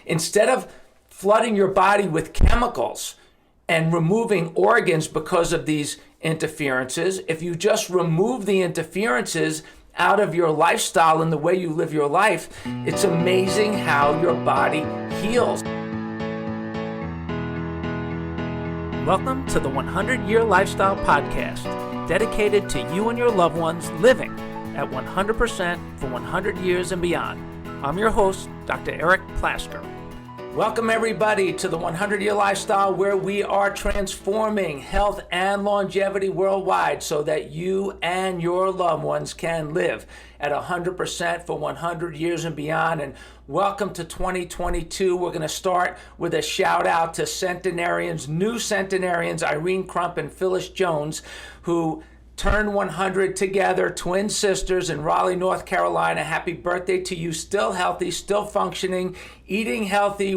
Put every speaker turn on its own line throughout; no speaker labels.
Instead of flooding your body with chemicals and removing organs because of these interferences, if you just remove the interferences out of your lifestyle and the way you live your life, it's amazing how your body heals.
Welcome to the 100-Year Lifestyle Podcast, dedicated to you and your loved ones living at 100% for 100 years and beyond. I'm your host, Dr. Eric Plasker.
Welcome everybody to the 100-Year Lifestyle, where we are transforming health and longevity worldwide so that you and your loved ones can live at 100% for 100 years and beyond. And welcome to 2022. We're going to start with a shout out to centenarians, new centenarians, Irene Crump and Phyllis Jones, who turned 100 together, twin sisters in Raleigh, North Carolina. Happy birthday to you. Still healthy, still functioning, eating healthy,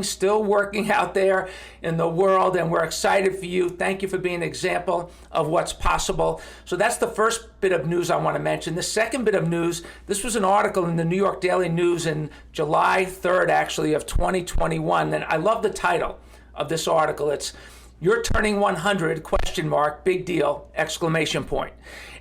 still working out there in the world. And we're excited for you. Thank you for being an example of what's possible. So that's the first bit of news I want to mention. The second bit of news, this was an article in the New York Daily News in July 3rd, actually, of 2021. And I love the title of this article. It's "You're turning 100, question mark, big deal, exclamation point."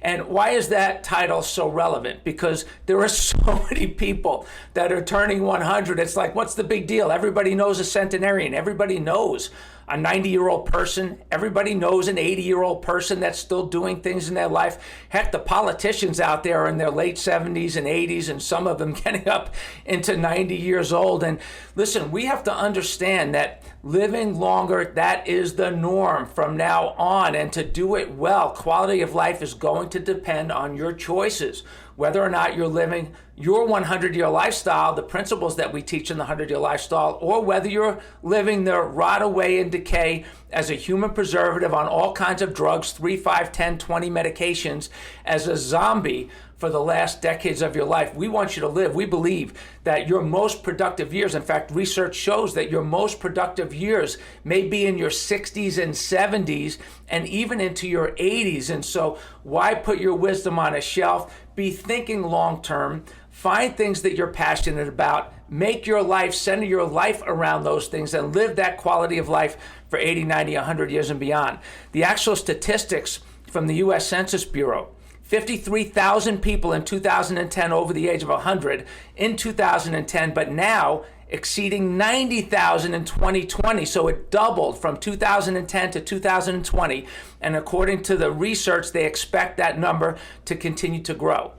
And why is that title so relevant? Because there are so many people that are turning 100. It's like, what's the big deal? Everybody knows a centenarian. Everybody knows a 90-year-old person. Everybody knows an 80-year-old person that's still doing things in their life. Heck, the politicians out there are in their late 70s and 80s, and some of them getting up into 90 years old. And listen, we have to understand that living longer, that is the norm from now on. And to do it well, quality of life is going to depend on your choices. Whether or not you're living your 100-year lifestyle, the principles that we teach in the 100-year lifestyle, or whether you're living the rot away and decay as a human preservative on all kinds of drugs, 3, 5, 10, 20 medications, as a zombie for the last decades of your life. We want you to live. We believe that your most productive years, in fact, research shows that your most productive years may be in your 60s and 70s and even into your 80s. And so why put your wisdom on a shelf? Be thinking long-term. Find things that you're passionate about. Make your life, center your life around those things, and live that quality of life for 80, 90, 100 years and beyond. The actual statistics from the U.S. Census Bureau: 53,000 people in 2010 over the age of 100 in 2010, but now exceeding 90,000 in 2020. So it doubled from 2010 to 2020. And according to the research, they expect that number to continue to grow.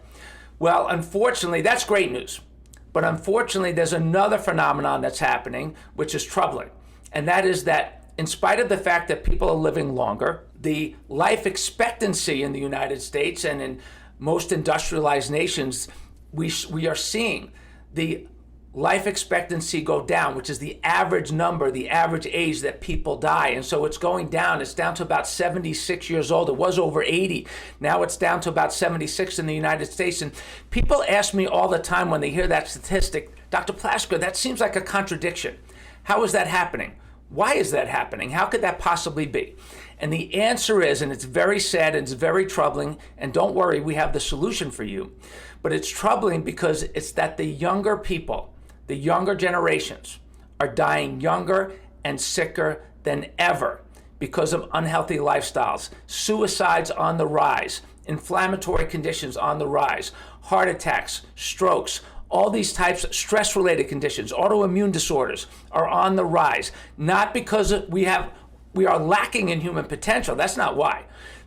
Well, unfortunately, that's great news. But unfortunately, there's another phenomenon that's happening, which is troubling. And that is that in spite of the fact that people are living longer, the life expectancy in the United States and in most industrialized nations, we are seeing the life expectancy go down, which is the average number, the average age that people die. And so it's going down. It's down to about 76 years old. It was over 80. Now it's down to about 76 in the United States. And people ask me all the time when they hear that statistic, "Dr. Plasker, that seems like a contradiction. How is that happening? Why is that happening? How could that possibly be?" And the answer is, and it's very sad and it's very troubling, and don't worry, we have the solution for you, but it's troubling because it's that the younger people, the younger generations, are dying younger and sicker than ever because of unhealthy lifestyles. Suicides on the rise, inflammatory conditions on the rise, heart attacks, strokes, all these types of stress-related conditions, autoimmune disorders are on the rise. Not because we are lacking in human potential, that's not why,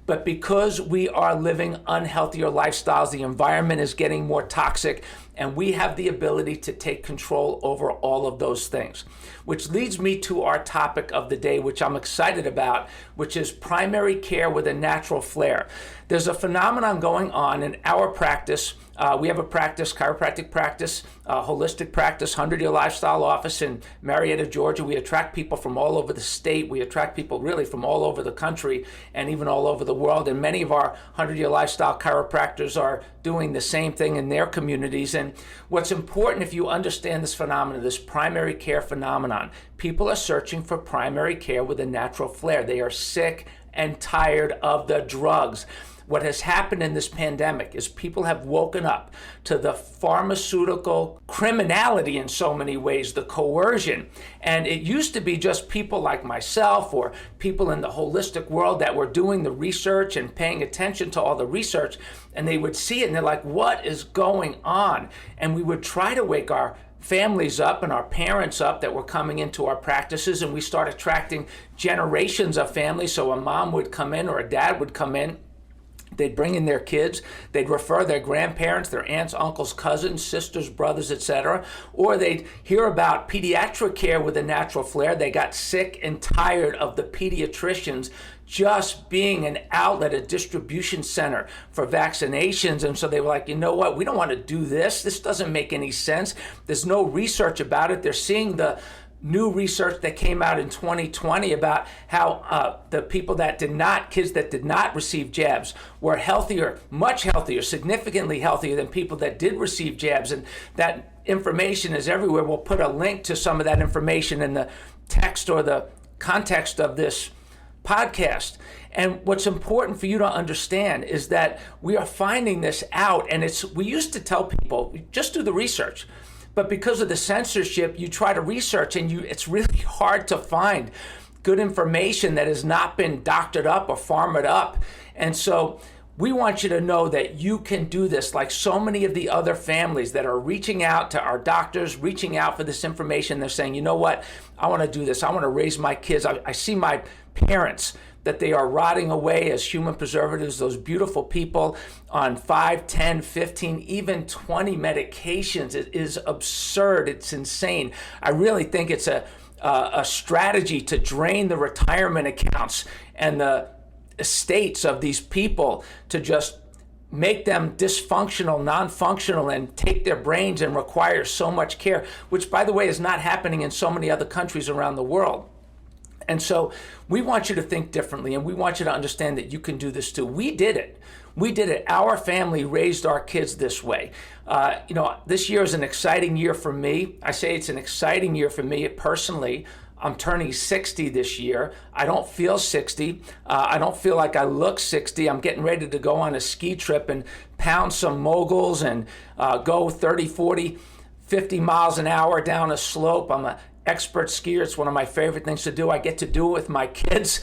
but because we are living unhealthier lifestyles, the environment is getting more toxic, and we have the ability to take control over all of those things. Which leads me to our topic of the day, which I'm excited about, which is primary care with a natural flair. There's a phenomenon going on in our practice. We have a practice, chiropractic practice, holistic practice, 100-year lifestyle office in Marietta, Georgia. We attract people from all over the state. We attract people really from all over the country and even all over the world. And many of our 100-year lifestyle chiropractors are doing the same thing in their communities. And what's important, if you understand this phenomenon, this primary care phenomenon, people are searching for primary care with a natural flair. They are sick and tired of the drugs. what has happened in this pandemic is people have woken up to the pharmaceutical criminality in so many ways, the coercion. And it used to be just people like myself or people in the holistic world that were doing the research and paying attention to all the research, and they would see it and they're like, what is going on? And we would try to wake our families up and our parents up that were coming into our practices, and we start attracting generations of families. So a mom would come in or a dad would come in. They'd bring in their kids, they'd refer their grandparents, their aunts, uncles, cousins, sisters, brothers, etc. Or they'd hear about pediatric care with a Natural Flair. They got sick and tired of the pediatricians just being an outlet, a distribution center for vaccinations. And so they were like, you know what, we don't want to do this. This doesn't make any sense. There's no research about it. They're seeing the new research that came out in 2020 about how the people that did not, kids that did not receive jabs were healthier, much healthier, significantly healthier than people that did receive jabs. And that information is everywhere. We'll put a link to some of that information in the text or the context of this podcast. And what's important for you to understand is that we are finding this out, and we used to tell people, just do the research. But because of the censorship, you try to research and it's really hard to find good information that has not been doctored up or pharmaed up. And so we want you to know that you can do this, like so many of the other families that are reaching out to our doctors, reaching out for this information. They're saying, you know what, I want to do this. I want to raise my kids. I see my parents that they are rotting away as human preservatives, those beautiful people on 5, 10, 15, even 20 medications. It is absurd. It's insane. I really think it's a strategy to drain the retirement accounts and the estates of these people, to just make them dysfunctional, non-functional, and take their brains and require so much care, which, by the way, is not happening in so many other countries around the world. And so we want you to think differently, and we want you to understand that you can do this too. We did it. We did it. Our family raised our kids this way. This year is an exciting year for me. I say it's an exciting year for me personally. I'm turning 60 this year. I don't feel 60. I don't feel like I look 60. I'm getting ready to go on a ski trip and pound some moguls and go 30, 40, 50 miles an hour down a slope. I'm an expert skier. It's one of my favorite things to do. I get to do it with my kids,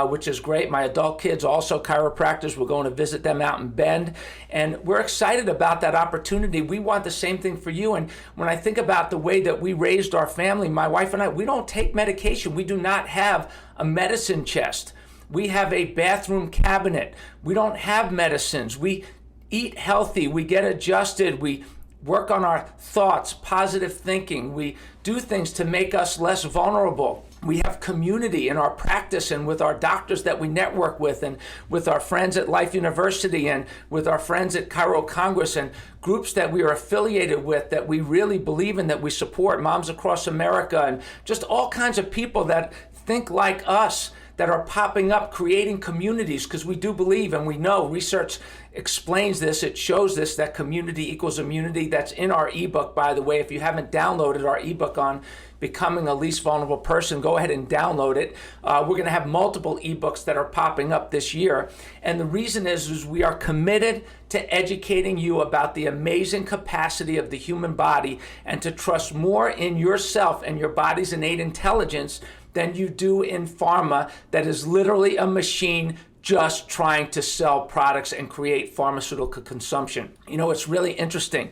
which is great. My adult kids, also chiropractors. We're going to visit them out in Bend. And we're excited about that opportunity. We want the same thing for you. And when I think about the way that we raised our family, my wife and I, we don't take medication. We do not have a medicine chest. We have a bathroom cabinet. We don't have medicines. We eat healthy. We get adjusted. We work on our thoughts, positive thinking. We do things to make us less vulnerable. We have community in our practice and with our doctors that we network with, and with our friends at Life University, and with our friends at Chiro Congress, and groups that we are affiliated with that we really believe in, that we support, Moms Across America, and just all kinds of people that think like us, that are popping up, creating communities, because we do believe, and we know research explains this, it shows this, that community equals immunity. That's in our ebook, by the way. If you haven't downloaded our ebook on becoming a least vulnerable person, go ahead and download it. We're going to have multiple ebooks that are popping up this year. And the reason is we are committed to educating you about the amazing capacity of the human body, and to trust more in yourself and your body's innate intelligence than you do in pharma, that is literally a machine just trying to sell products and create pharmaceutical consumption. You know, it's really interesting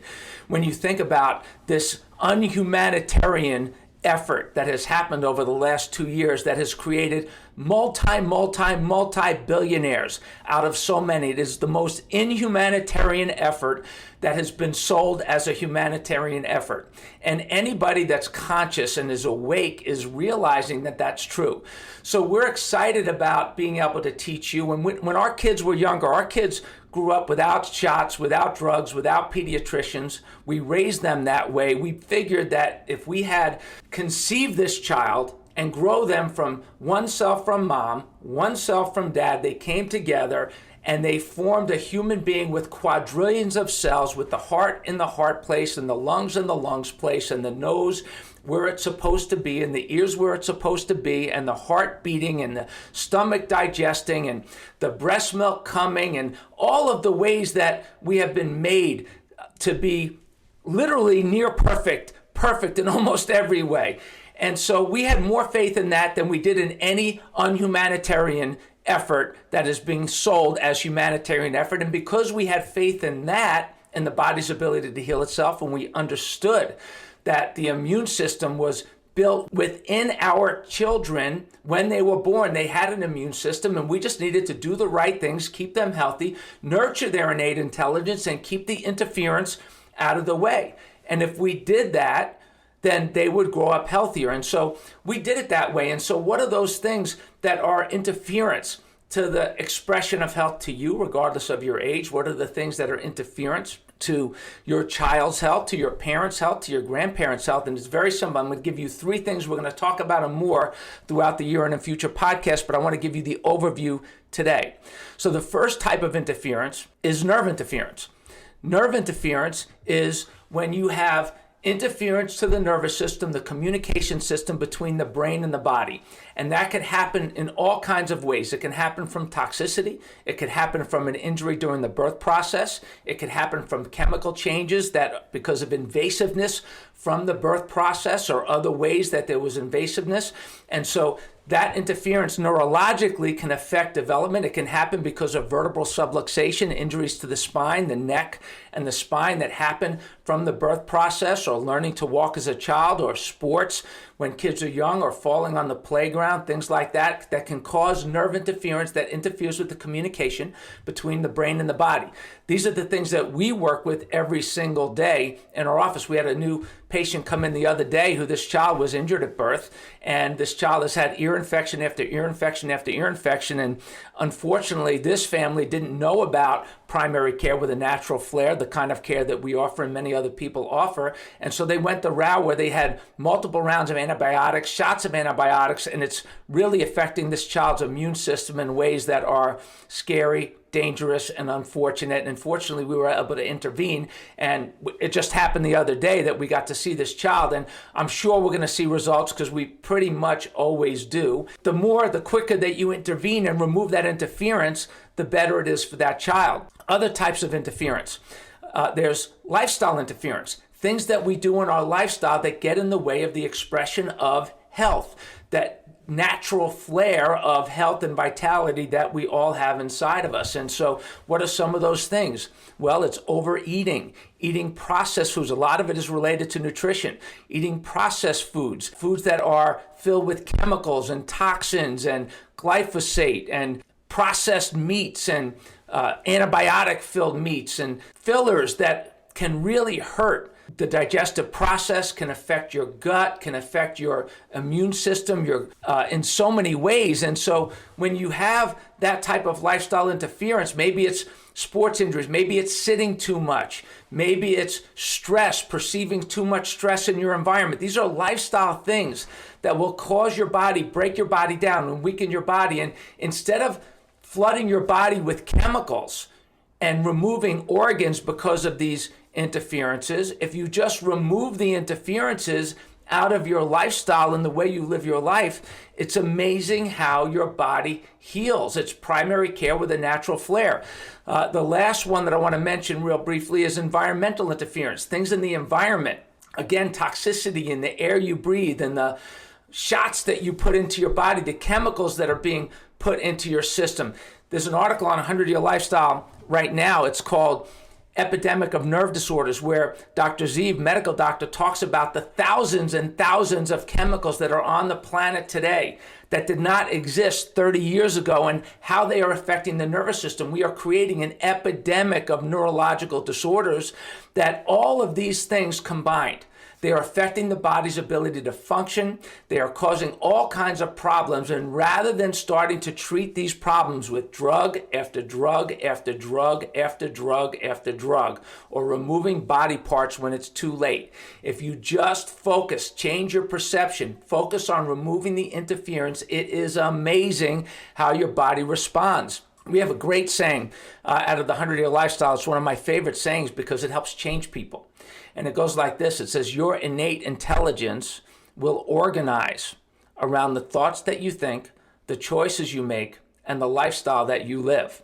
when you think about this unhumanitarian effort that has happened over the last 2 years that has created multi-billionaires out of so many. It is the most inhumanitarian effort that has been sold as a humanitarian effort. And anybody that's conscious and is awake is realizing that that's true. So we're excited about being able to teach you. When our kids were younger, our kids grew up without shots, without drugs, without pediatricians. We raised them that way. We figured that if we had conceived this child and grow them from one cell from mom, one cell from dad, they came together and they formed a human being with quadrillions of cells, with the heart in the heart place, and the lungs in the lungs place, and the nose where it's supposed to be, and the ears where it's supposed to be, and the heart beating, and the stomach digesting, and the breast milk coming, and all of the ways that we have been made to be literally near perfect in almost every way. And so we had more faith in that than we did in any unhumanitarian effort that is being sold as humanitarian effort. And because we had faith in that and the body's ability to heal itself, and we understood that the immune system was built within our children when they were born, they had an immune system, and we just needed to do the right things, keep them healthy, nurture their innate intelligence, and keep the interference out of the way. And if we did that, then they would grow up healthier. And so we did it that way. And so what are those things that are interference to the expression of health to you, regardless of your age? What are the things that are interference to your child's health, to your parents' health, to your grandparents' health? And it's very simple. I'm going to give you 3 things. We're going to talk about them more throughout the year and in future podcasts, but I want to give you the overview today. So the first type of interference is nerve interference. Nerve interference is when you have interference to the nervous system, the communication system between the brain and the body. And that can happen in all kinds of ways. It can happen from toxicity. It could happen from an injury during the birth process. It could happen from chemical changes that because of invasiveness from the birth process or other ways that there was invasiveness. And so that interference neurologically can affect development. It can happen because of vertebral subluxation, injuries to the spine, the neck, and the spine that happen from the birth process, or learning to walk as a child, or sports when kids are young, or falling on the playground, things like that, that can cause nerve interference that interferes with the communication between the brain and the body. These are the things that we work with every single day in our office. We had a new patient come in the other day who this child was injured at birth, and this child has had ear infection after ear infection after ear infection, and unfortunately this family didn't know about primary care with a Natural Flair, the kind of care that we offer and many other people offer. And so they went the route where they had multiple rounds of antibiotics, shots of antibiotics, and it's really affecting this child's immune system in ways that are scary, dangerous, and unfortunate. And unfortunately, we were able to intervene, and it just happened the other day that we got to see this child, and I'm sure we're going to see results because we pretty much always do. The quicker that you intervene and remove that interference, the better it is for that child. Other types of interference. There's lifestyle interference, things that we do in our lifestyle that get in the way of the expression of health, that natural flair of health and vitality that we all have inside of us. And so what are some of those things? Well, it's overeating, eating processed foods. A lot of it is related to nutrition. Eating processed foods, foods that are filled with chemicals and toxins and glyphosate, and processed meats and antibiotic-filled meats and fillers that can really hurt the digestive process, can affect your gut, can affect your immune system, in so many ways. And so when you have that type of lifestyle interference, maybe it's sports injuries, maybe it's sitting too much, maybe it's stress, perceiving too much stress in your environment. These are lifestyle things that will cause your body, break your body down and weaken your body. And instead of flooding your body with chemicals and removing organs because of these interferences, if you just remove the interferences out of your lifestyle and the way you live your life, it's amazing how your body heals. It's primary care with a Natural Flair. The last one that I want to mention real briefly is environmental interference, things in the environment. Again, toxicity in the air you breathe and the shots that you put into your body, the chemicals that are being put into your system. There's an article on 100-Year Lifestyle right now. It's called Epidemic of Nerve Disorders, where Dr. Zeev, medical doctor, talks about the thousands and thousands of chemicals that are on the planet today that did not exist 30 years ago, and how they are affecting the nervous system. We are creating an epidemic of neurological disorders that all of these things combined, they are affecting the body's ability to function. They are causing all kinds of problems. And rather than starting to treat these problems with drug after drug after drug after drug after drug, or removing body parts when it's too late, if you just focus, change your perception, focus on removing the interference, it is amazing how your body responds. We have a great saying out of the 100-Year Lifestyle. It's one of my favorite sayings because it helps change people. And it goes like this. It says, your innate intelligence will organize around the thoughts that you think, the choices you make, and the lifestyle that you live.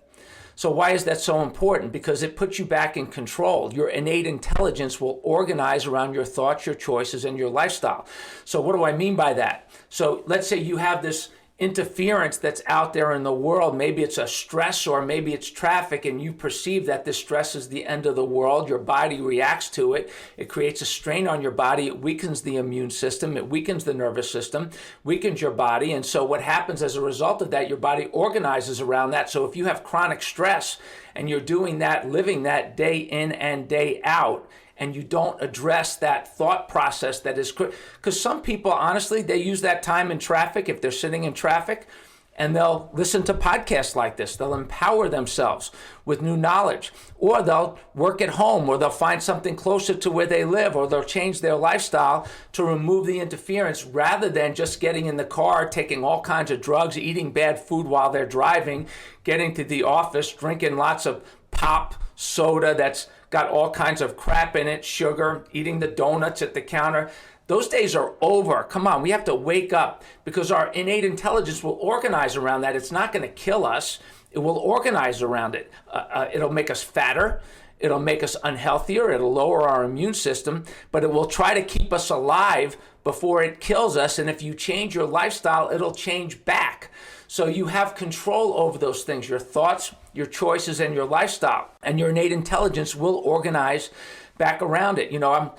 So why is that so important? Because it puts you back in control. Your innate intelligence will organize around your thoughts, your choices, and your lifestyle. So what do I mean by that? So let's say you have this interference that's out there in the world. Maybe it's a stress or maybe it's traffic, and you perceive that this stress is the end of the world. Your body reacts to it. It creates a strain on your body. It weakens the immune system. It weakens the nervous system, weakens your body. And so what happens as a result of that, your body organizes around that. So if you have chronic stress and you're doing that, living that day in and day out, and you don't address that thought process that is, because some people, honestly, they use that time in traffic, if they're sitting in traffic, and they'll listen to podcasts like this. They'll empower themselves with new knowledge, or they'll work at home, or they'll find something closer to where they live, or they'll change their lifestyle to remove the interference rather than just getting in the car, taking all kinds of drugs, eating bad food while they're driving, getting to the office, drinking lots of pop soda that's got all kinds of crap in it, sugar, eating the donuts at the counter. Those days are over. Come on, we have to wake up, because our innate intelligence will organize around that. It's not going to kill us. It will organize around it. It'll make us fatter. It'll make us unhealthier. It'll lower our immune system, but it will try to keep us alive before it kills us. And if you change your lifestyle, it'll change back. So you have control over those things, your thoughts, your choices, and your lifestyle. And your innate intelligence will organize back around it. You know, I'm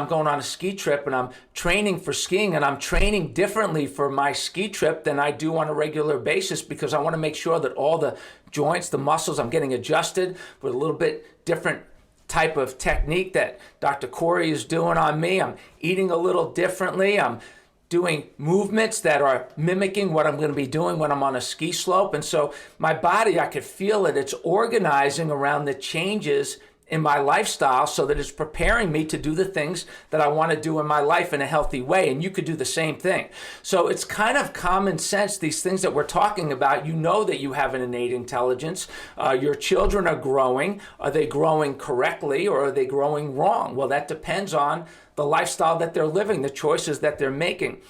going on a ski trip and I'm training for skiing, and I'm training differently for my ski trip than I do on a regular basis, because I want to make sure that all the joints, the muscles, I'm getting adjusted with a little bit different type of technique that Dr. Corey is doing on me. I'm eating a little differently. I'm doing movements that are mimicking what I'm going to be doing when I'm on a ski slope. And so my body, I could feel it. It's organizing around the changes in my lifestyle so that it's preparing me to do the things that I want to do in my life in a healthy way. And you could do the same thing. So it's kind of common sense, these things that we're talking about. You know that you have an innate intelligence. Your children are growing. Are they growing correctly, or are they growing wrong? Well, that depends on the lifestyle that they're living, the choices that they're making.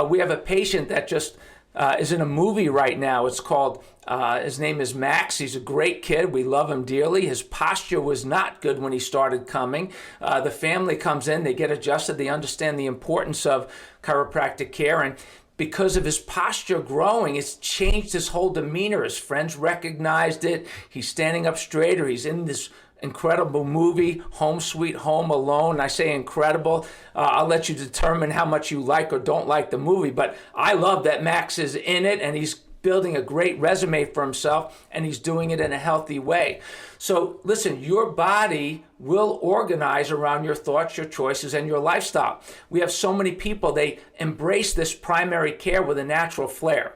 We have a patient that just is in a movie right now. It's called, his name is Max. He's a great kid. We love him dearly. His posture was not good when he started coming. The family comes in, they get adjusted, they understand the importance of chiropractic care, and because of his posture growing, it's changed his whole demeanor. His friends recognized it. He's standing up straighter. He's in this incredible movie, Home Sweet Home Alone. I say incredible. I'll let you determine how much you like or don't like the movie, but I love that Max is in it, and he's building a great resume for himself, and he's doing it in a healthy way. So listen, your body will organize around your thoughts, your choices, and your lifestyle. We have so many people, they embrace this primary care with a natural flair.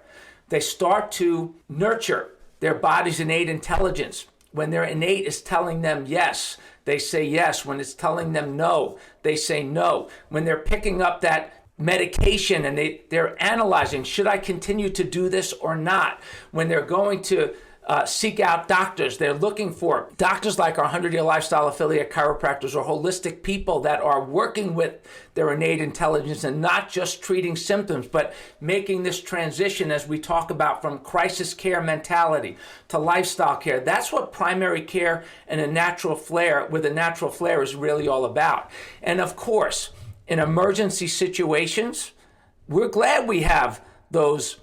They start to nurture their body's innate intelligence. When their innate is telling them yes, they say yes. When it's telling them no, they say no. When they're picking up that medication and they're analyzing, should I continue to do this or not? When they're going to seek out doctors, they're looking for doctors like our 100-Year Lifestyle affiliate chiropractors, or holistic people that are working with their innate intelligence and not just treating symptoms, but making this transition, as we talk about, from crisis care mentality to lifestyle care. That's what primary care and a natural flair is really all about. And of course, in emergency situations, we're glad we have those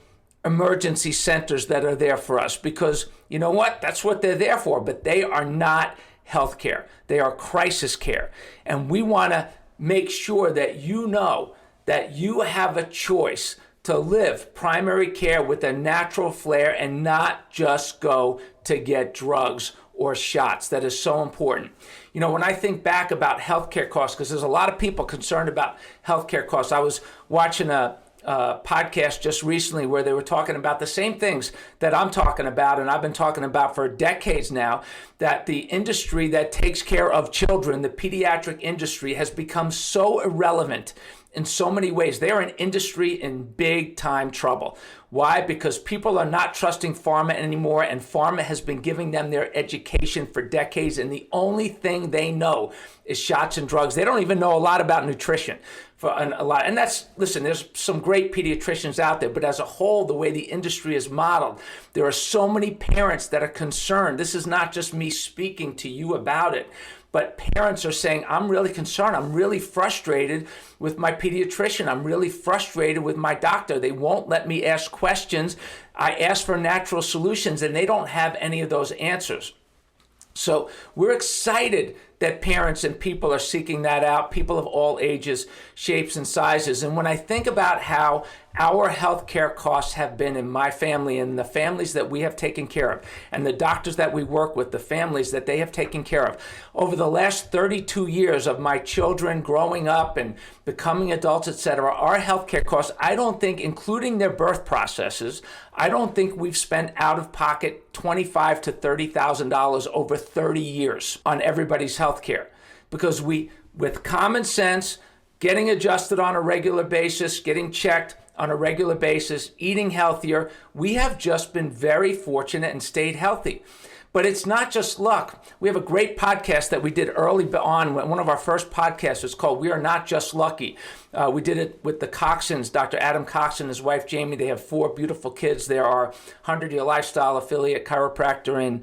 emergency centers that are there for us, because you know what? That's what they're there for, but they are not healthcare. They are crisis care. And we want to make sure that you know that you have a choice to live primary care with a natural flair and not just go to get drugs or shots. That is so important. You know, when I think back about healthcare costs, because there's a lot of people concerned about healthcare costs. I was watching a podcast just recently where they were talking about the same things that I'm talking about, and I've been talking about for decades now, that the industry that takes care of children, the pediatric industry, has become so irrelevant in so many ways. They are an industry in big time trouble. Why? Because people are not trusting pharma anymore, and pharma has been giving them their education for decades, and the only thing they know is shots and drugs. They don't even know a lot about nutrition. And that's, listen, there's some great pediatricians out there, but as a whole, the way the industry is modeled, there are so many parents that are concerned. This is not just me speaking to you about it, but parents are saying, I'm really concerned. I'm really frustrated with my pediatrician. I'm really frustrated with my doctor. They won't let me ask questions. I ask for natural solutions, and they don't have any of those answers. So we're excited that parents and people are seeking that out, people of all ages, shapes, and sizes. And when I think about how our healthcare costs have been in my family and the families that we have taken care of, and the doctors that we work with, the families that they have taken care of, over the last 32 years of my children growing up and becoming adults, etc., our healthcare costs, I don't think, including their birth processes, I don't think we've spent out of pocket $25,000 to $30,000 over 30 years on everybody's healthcare, because we, with common sense, getting adjusted on a regular basis, getting checked on a regular basis, eating healthier, we have just been very fortunate and stayed healthy. But it's not just luck. We have a great podcast that we did early on. One of our first podcasts was called We Are Not Just Lucky. We did it with the Coxons, Dr. Adam Coxon and his wife Jamie. They have 4 beautiful kids. They are 100-Year Lifestyle affiliate chiropractor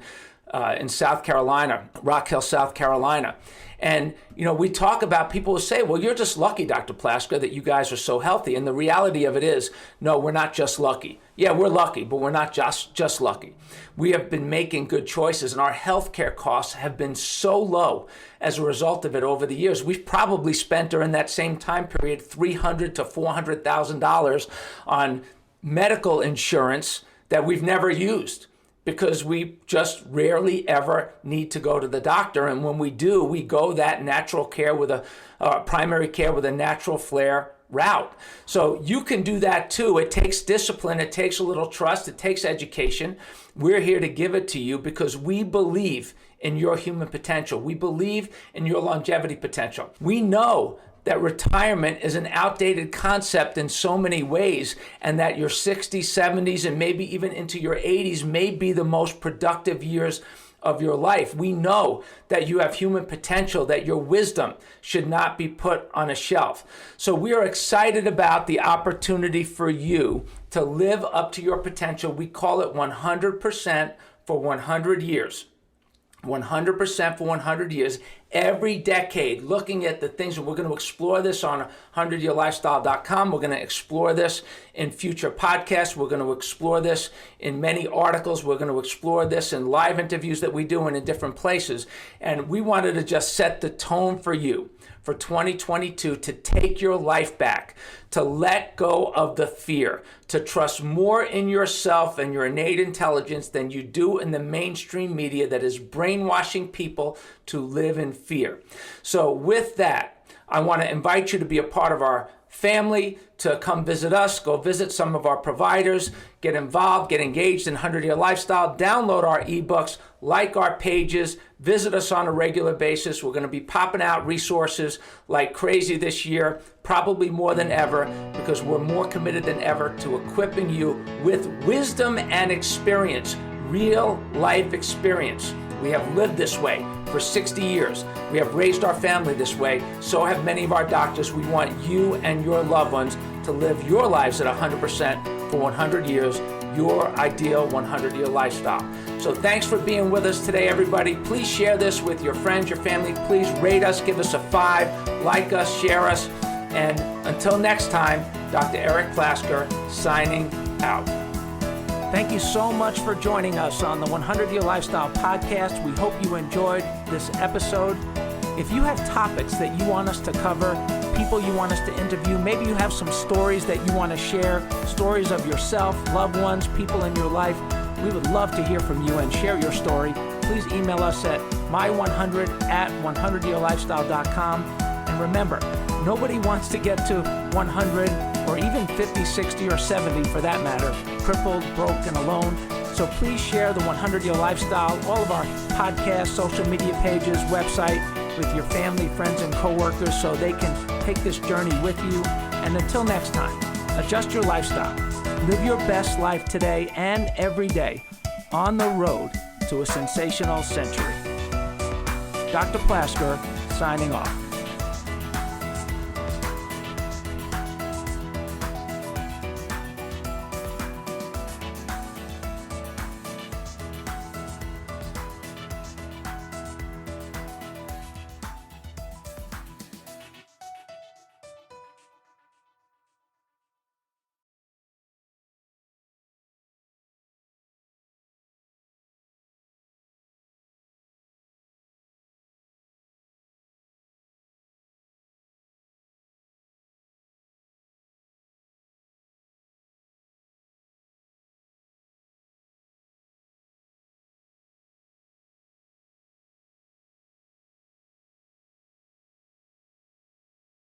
in South Carolina, Rock Hill, South Carolina. And, we talk about, people will say, well, you're just lucky, Dr. Plasker, that you guys are so healthy. And the reality of it is, no, we're not just lucky. Yeah, we're lucky, but we're not just lucky. We have been making good choices, and our healthcare costs have been so low as a result of it over the years. We've probably spent during that same time period $300,000 to $400,000 on medical insurance that we've never used, because we just rarely ever need to go to the doctor. And when we do, we go that natural care with a primary care with a Natural Flair route. So you can do that too. It takes discipline. It takes a little trust. It takes education. We're here to give it to you because we believe in your human potential. We believe in your longevity potential. We know that retirement is an outdated concept in so many ways, and that your 60s, 70s, and maybe even into your 80s may be the most productive years of your life. We know that you have human potential, that your wisdom should not be put on a shelf. So we are excited about the opportunity for you to live up to your potential. We call it 100% for 100 years. 100% for 100 years, every decade, looking at the things, and we're going to explore this on 100yearlifestyle.com. We're going to explore this in future podcasts. We're going to explore this in many articles. We're going to explore this in live interviews that we do and in different places. And we wanted to just set the tone for you for 2022 to take your life back, to let go of the fear, to trust more in yourself and your innate intelligence than you do in the mainstream media that is brainwashing people to live in fear. So with that, I want to invite you to be a part of our family, to come visit us, go visit some of our providers, get involved, get engaged in 100-Year Lifestyle, download our ebooks, like our pages, visit us on a regular basis. We're going to be popping out resources like crazy this year, probably more than ever, because we're more committed than ever to equipping you with wisdom and experience, real life experience. We have lived this way for 60 years. We have raised our family this way. So have many of our doctors. We want you and your loved ones to live your lives at 100% for 100 years, your ideal 100-year lifestyle. So thanks for being with us today, everybody. Please share this with your friends, your family. Please rate us, give us a 5, like us, share us. And until next time, Dr. Eric Plasker signing out.
Thank you so much for joining us on the 100-Year Lifestyle Podcast. We hope you enjoyed this episode. If you have topics that you want us to cover, people you want us to interview, maybe you have some stories that you want to share, stories of yourself, loved ones, people in your life, we would love to hear from you and share your story. Please email us at my100@100yearlifestyle.com. And remember, nobody wants to get to 100 or even 50, 60, or 70 for that matter, crippled, broke, and alone. So please share the 100-Year Lifestyle, all of our podcasts, social media pages, website. with your family, friends, and coworkers so they can take this journey with you. And until next time, adjust your lifestyle. Live your best life today and every day on the road to a sensational century. Dr. Plasker, signing off.